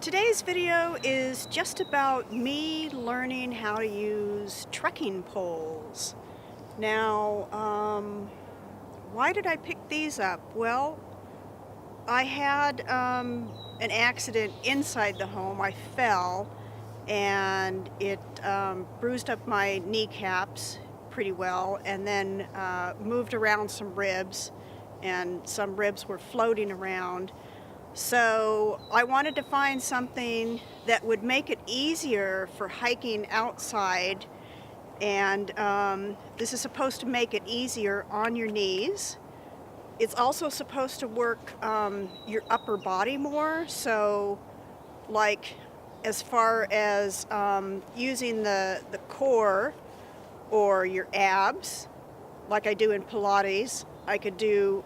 Today's video is just about me learning how to use trekking poles. Now, why did I pick these up? Well, I had an accident inside the home. I fell and it bruised up my kneecaps pretty well, and then moved around some ribs, and some ribs were floating around. So I wanted to find something that would make it easier for hiking outside, and this is supposed to make it easier on your knees. It's also supposed to work your upper body more, so like as far as using the core or your abs, like I do in Pilates. I could do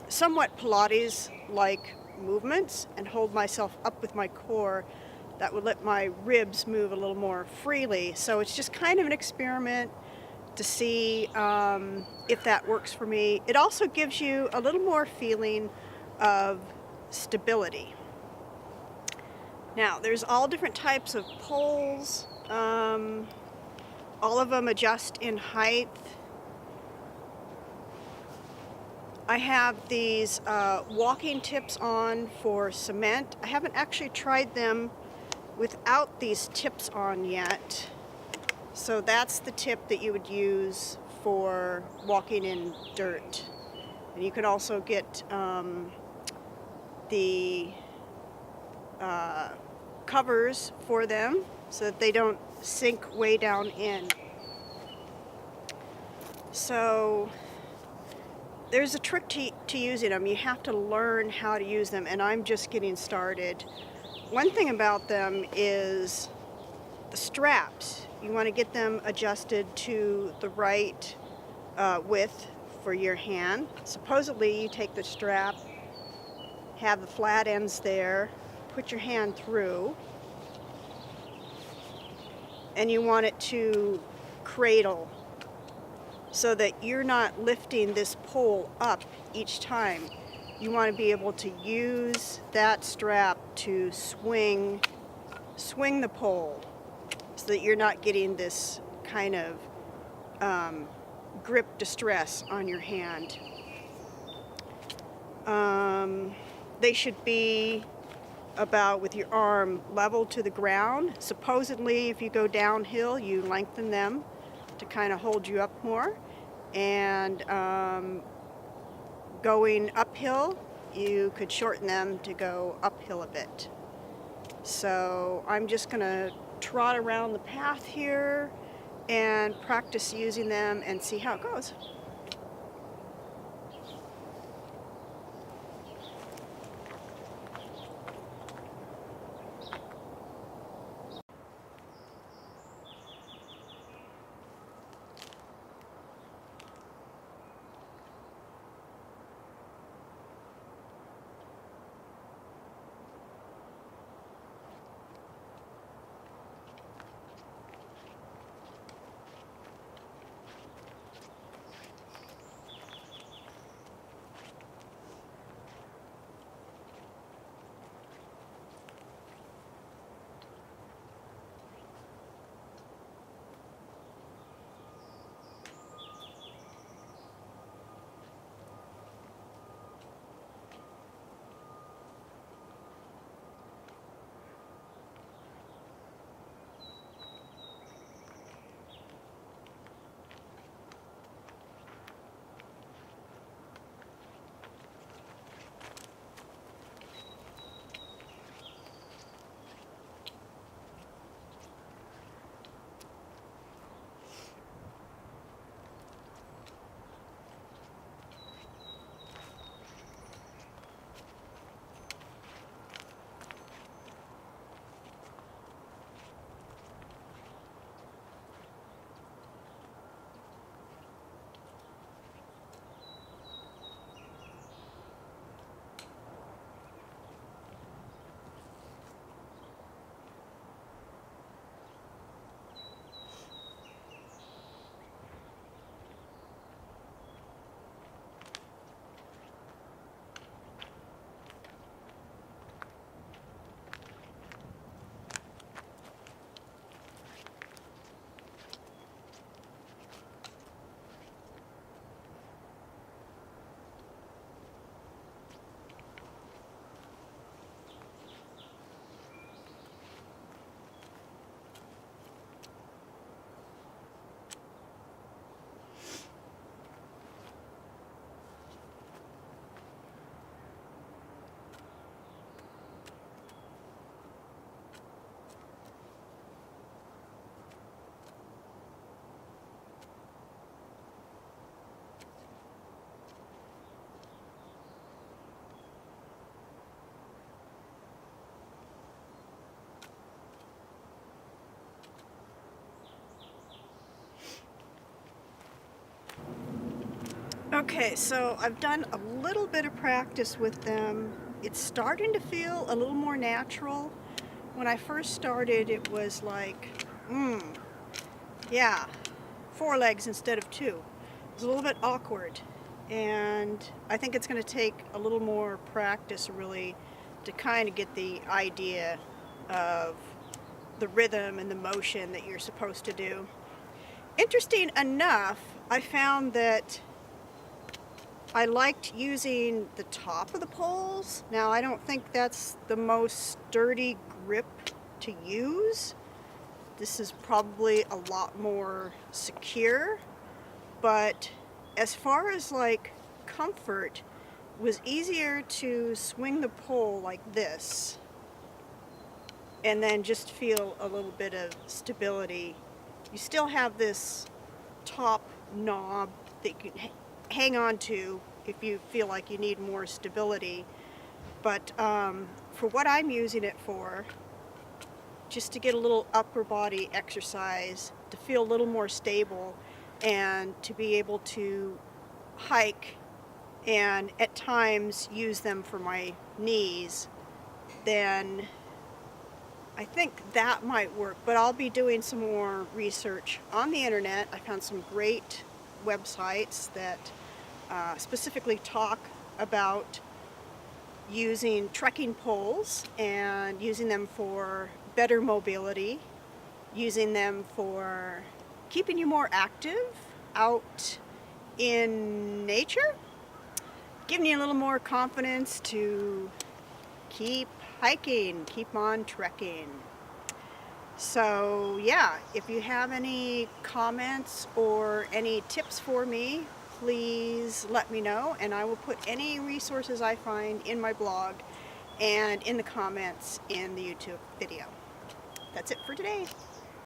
somewhat Pilates-like movements and hold myself up with my core. That would let my ribs move a little more freely. So it's just kind of an experiment to see if that works for me. It also gives you a little more feeling of stability. Now, there's all different types of poles. All of them adjust in height. I have these walking tips on for cement. I haven't actually tried them without these tips on yet. So that's the tip that you would use for walking in dirt. And you could also get the covers for them so that they don't sink way down in. So there's a trick to using them. You have to learn how to use them, and I'm just getting started. One thing about them is the straps. You want to get them adjusted to the right width for your hand. Supposedly you take the strap, have the flat ends there, put your hand through, and you want it to cradle so that you're not lifting this pole up each time. You want to be able to use that strap to swing the pole so that you're not getting this kind of grip distress on your hand. They should be about with your arm level to the ground. Supposedly, if you go downhill, you lengthen them to kind of hold you up more, and going uphill, you could shorten them to go uphill a bit. So I'm just going to trot around the path here and practice using them and see how it goes. Okay, so I've done a little bit of practice with them. It's starting to feel a little more natural. When I first started, it was like, yeah, 4 legs instead of 2. It was a little bit awkward, and I think it's going to take a little more practice really to kind of get the idea of the rhythm and the motion that you're supposed to do. Interesting enough, I found that I liked using the top of the poles. Now, I don't think that's the most sturdy grip to use. This is probably a lot more secure, but as far as like comfort, it was easier to swing the pole like this and then just feel a little bit of stability. You still have this top knob that you can hang on to if you feel like you need more stability, but for what I'm using it for, just to get a little upper body exercise, to feel a little more stable, and to be able to hike and at times use them for my knees, then I think that might work. But I'll be doing some more research on the internet. I found some great websites that specifically talk about using trekking poles and using them for better mobility, using them for keeping you more active out in nature, giving you a little more confidence to keep hiking, keep on trekking. So yeah, if you have any comments or any tips for me, please let me know, and I will put any resources I find in my blog and in the comments in the YouTube video. That's it for today.